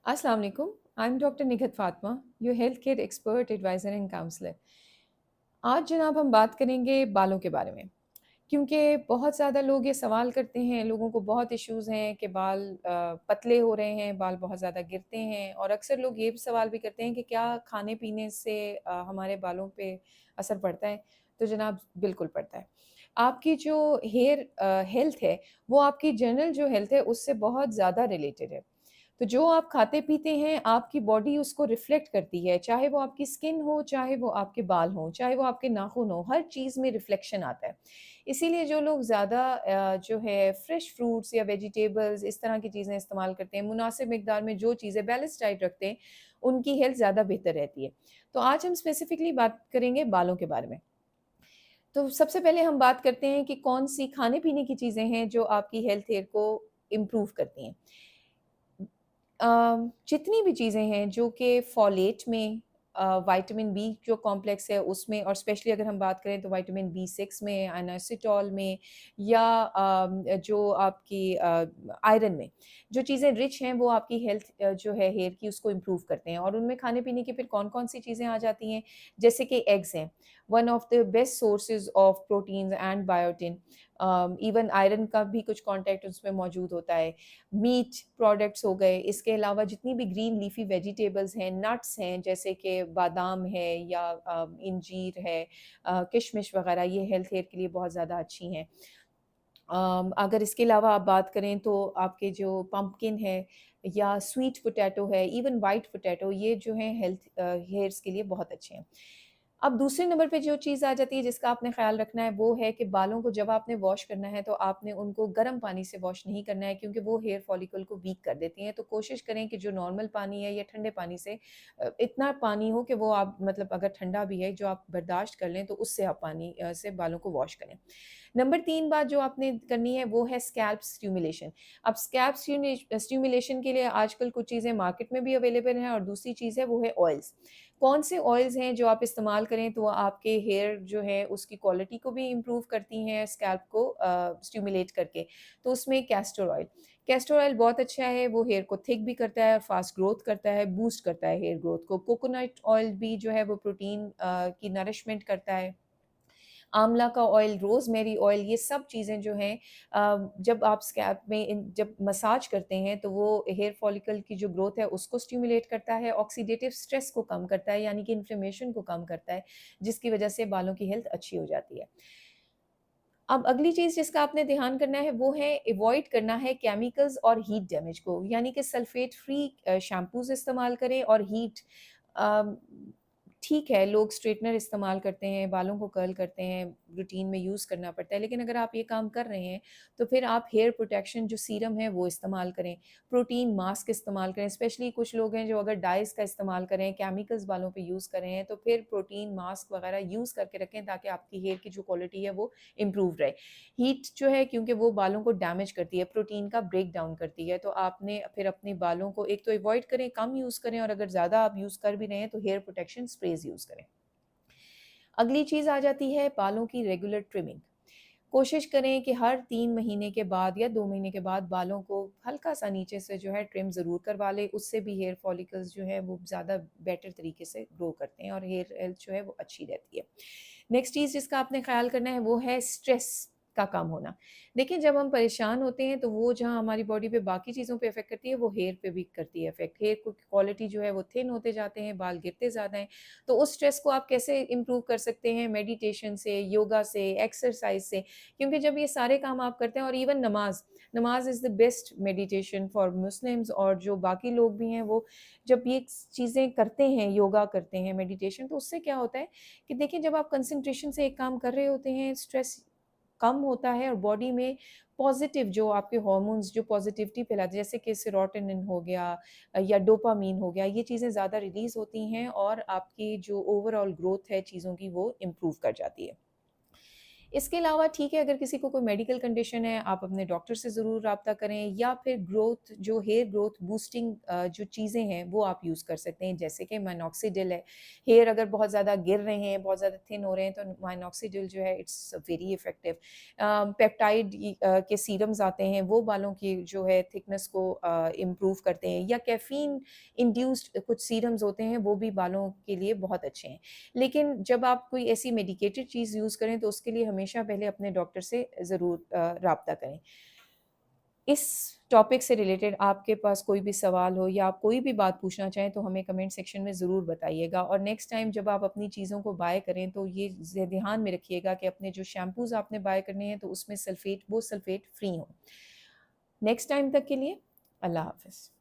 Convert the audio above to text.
Assalamu alaikum. I'm Dr. Nighat Fatma, your healthcare expert, advisor and counselor. आज जनाब हम बात करेंगे बालों के बारे में क्योंकि बहुत ज़्यादा लोग ये सवाल करते हैं, लोगों को बहुत इश्यूज़ हैं कि बाल पतले हो रहे हैं, बाल बहुत ज़्यादा गिरते हैं और अक्सर लोग ये भी सवाल भी करते हैं कि क्या खाने-पीने से हमारे बालों पे असर पड़ता है? तो जनाब बिल्कुल पड़ता है। आपकी जो हेल्थ है, वो आपकी जनरल जो हेल्थ है उससे बहुत ज़्यादा रिलेटेड है। तो जो आप खाते-पीते हैं, आपकी बॉडी उसको रिफ्लेक्ट करती है, चाहे वो आपकी स्किन हो, चाहे वो आपके बाल हों, चाहे वो आपके नाखून हों, हर चीज़ में रिफ्लेक्शन आता है। इसीलिए जो लोग ज़्यादा जो है फ्रेश फ्रूट्स या वेजिटेबल्स इस तरह की चीज़ें इस्तेमाल करते हैं, मुनासिब मिकदार में जो चीज़ें बैलेंस डाइट रखते हैं, उनकी हेल्थ ज़्यादा बेहतर रहती है। तो आज हम स्पेसिफिकली बात करेंगे बालों के बारे में। तो सबसे पहले हम बात करते हैं कि कौन-सी खाने-पीने की चीज़ें हैं जो आपकी हेल्थ केयर को इम्प्रूव करती हैं। जितनी भी चीज़ें हैं जो कि फ़ोलेट में विटामिन बी जो कॉम्प्लेक्स है उसमें और स्पेशली अगर हम बात करें तो विटामिन बी6 में, इनोसिटॉल में या जो आपकी आयरन में, जो चीज़ें रिच हैं वो आपकी हेल्थ जो है हेयर की उसको इम्प्रूव करते हैं और उनमें खाने-पीने की फिर कौन-कौन सी चीज़ें आ जाती हैं, जैसे कि एग्स हैं, one of the best sources of proteins and biotin even iron का भी कुछ कॉन्टेंट उसमें मौजूद होता है। मीट प्रोडक्ट्स हो गए, इसके अलावा जितनी भी ग्रीन लीफ़ी वेजिटेबल्स हैं, नट्स हैं जैसे कि बादाम है या इंजीर है किशमिश वग़ैरह ये हेल्थ केयर के लिए बहुत ज़्यादा अच्छी हैं। अगर इसके अलावा आप बात करें तो आपके जो पम्पकिन है या स्वीट पोटैटो है, इवन व्हाइट पोटैटो ये जो हैं हेयर्स के लिए बहुत अच्छे हैं। अब दूसरे नंबर पे जो चीज़ आ जाती है जिसका आपने ख़्याल रखना है वो है कि बालों को जब आपने वॉश करना है तो आपने उनको गर्म पानी से वॉश नहीं करना है क्योंकि वो हेयर फॉलिकल को वीक कर देती हैं। तो कोशिश करें कि जो नॉर्मल पानी है या ठंडे पानी से इतना पानी हो कि वो आप मतलब अगर ठंडा भी है जो आप बर्दाश्त कर लें तो उससे आप पानी से बालों को वॉश करें। नंबर 3 बात जो आपने करनी है वो है स्कैल्प स्टिमुलेशन। अब स्टिमुलेशन के लिए आजकल कुछ चीज़ें मार्केट में भी अवेलेबल हैं और दूसरी चीज़ है वो है ऑयल्स। कौन से ऑयल्स हैं जो आप इस्तेमाल करें तो वो आपके हेयर जो है उसकी क्वालिटी को भी इम्प्रूव करती हैं स्कैल्प को स्टिमुलेट करके। तो उसमें कैस्टर ऑयल कैस्टर ऑयल बहुत अच्छा है, वो हेयर को थिक भी करता है और फास्ट ग्रोथ करता है, बूस्ट करता है हेयर ग्रोथ को। कोकोनट ऑयल भी जो है वो प्रोटीन की नरिशमेंट करता है। आंवला का ऑयल, रोज़मेरी ऑयल ये सब चीज़ें जो हैं जब आप स्कैल्प में जब मसाज करते हैं तो वो हेयर फॉलिकल की जो ग्रोथ है उसको स्टिमुलेट करता है, ऑक्सीडेटिव स्ट्रेस को कम करता है यानी कि इन्फ्लेमेशन को कम करता है, जिसकी वजह से बालों की हेल्थ अच्छी हो जाती है। अब अगली चीज़ जिसका आपने ध्यान करना है वो है अवॉइड करना है केमिकल्स और हीट डैमेज को, यानी कि सल्फ़ेट फ्री शैम्पूज़ इस्तेमाल करें और अ, ठीक है, लोग स्ट्रेटनर इस्तेमाल करते हैं, बालों को कर्ल करते हैं, रूटीन में यूज़ करना पड़ता है, लेकिन अगर आप ये काम कर रहे हैं, तो फिर आप हेयर प्रोटेक्शन जो सीरम है वो इस्तेमाल करें, प्रोटीन मास्क इस्तेमाल करें, स्पेशली कुछ लोग हैं जो अगर डाइज़ का इस्तेमाल करें, केमिकल्स बालों पे यूज़ कर रहे हैं, तो फिर प्रोटीन मास्क वगैरह यूज़ करके रखें ताकि आपकी हेयर की जो क्वालिटी है वो इम्प्रूव रहे। हीट जो है क्योंकि वो बालों को डैमेज करती है, प्रोटीन का ब्रेक डाउन करती है, तो आपने फिर अपने बालों को एक तो अवॉइड करें, कम यूज़ करें और अगर ज़्यादा आप यूज़ कर भी रहे हैं तो हेयर प्रोटेक्शन स्प्रेज़ यूज़ करें। अगली चीज़ आ जाती है बालों की रेगुलर ट्रिमिंग। कोशिश करें कि हर 3 महीने के बाद या 2 महीने के बाद बालों को हल्का-सा नीचे से जो है ट्रिम ज़रूर करवा लें, उससे भी हेयर फॉलिकल्स जो है वो ज़्यादा बेटर तरीके से ग्रो करते हैं और हेयर हेल्थ जो है वो अच्छी रहती है। नेक्स्ट चीज़ जिसका आपने ख़्याल करना है वो है स्ट्रेस का कम होना। देखिए जब हम परेशान होते हैं तो वो जहाँ हमारी बॉडी पे बाकी चीज़ों पे इफ़ेक्ट करती है वो हेयर पे भी करती है इफ़ेक्ट। हेयर को क्वालिटी जो है वो थिन होते जाते हैं, बाल गिरते ज़्यादा हैं। तो उस स्ट्रेस को आप कैसे इम्प्रूव कर सकते हैं? मेडिटेशन से, योगा से, एक्सरसाइज़ से। क्योंकि जब ये सारे काम आप करते हैं और इवन नमाज़, नमाज़ is the best meditation for Muslims और जो बाकी लोग भी हैं वो जब ये चीज़ें करते हैं, योगा करते हैं, मेडिटेशन तो उससे क्या होता है कि देखिए जब आप कंसंट्रेशन से एक काम कर रहे होते हैं, स्ट्रेस कम होता है और बॉडी में पॉज़िटिव जो आपके हार्मोन्स जो पॉज़िटिविटी फैलाते हैं जैसे कि सेरोटोनिन हो गया या डोपामाइन हो गया, ये चीज़ें ज़्यादा रिलीज़ होती हैं और आपकी जो ओवरऑल ग्रोथ है चीज़ों की वो इम्प्रूव कर जाती है। इसके अलावा ठीक है, अगर किसी को कोई मेडिकल कंडीशन है, आप अपने डॉक्टर से ज़रूर राब्ता करें, या फिर ग्रोथ जो हेयर ग्रोथ बूस्टिंग जो चीज़ें हैं, वो आप यूज़ कर सकते हैं, जैसे कि मिनॉक्सिडिल है। हेयर अगर बहुत ज़्यादा गिर रहे हैं, बहुत ज़्यादा थिन हो रहे हैं, तो मिनॉक्सिडिल जो है इट्स वेरी इफ़ेक्टिव। पेप्टाइड के सीरम्स आते हैं, वो बालों की जो है थिकनेस को इम्प्रूव करते हैं, या कैफ़ीन इंड्यूस्ड कुछ सीरम्स होते हैं, वो भी बालों के लिए बहुत अच्छे हैं। लेकिन जब आप कोई ऐसी मेडिकेटेड चीज़ यूज़ करें, तो उसके लिए हमेशा पहले अपने डॉक्टर से ज़रूर राब्ता करें। इस टॉपिक से रिलेटेड आपके पास कोई भी सवाल हो, या आप कोई भी बात पूछना चाहें, तो हमें कमेंट सेक्शन में ज़रूर बताइएगा, और नेक्स्ट टाइम जब आप अपनी चीज़ों को बाय करें, तो ये ध्यान में रखिएगा कि अपने जो शैम्पूज़ आपने बाय करने हैं, तो उसमें सल्फ़ेट फ्री हों। नेक्स्ट टाइम तक के लिए अल्लाह हाफ़िज़।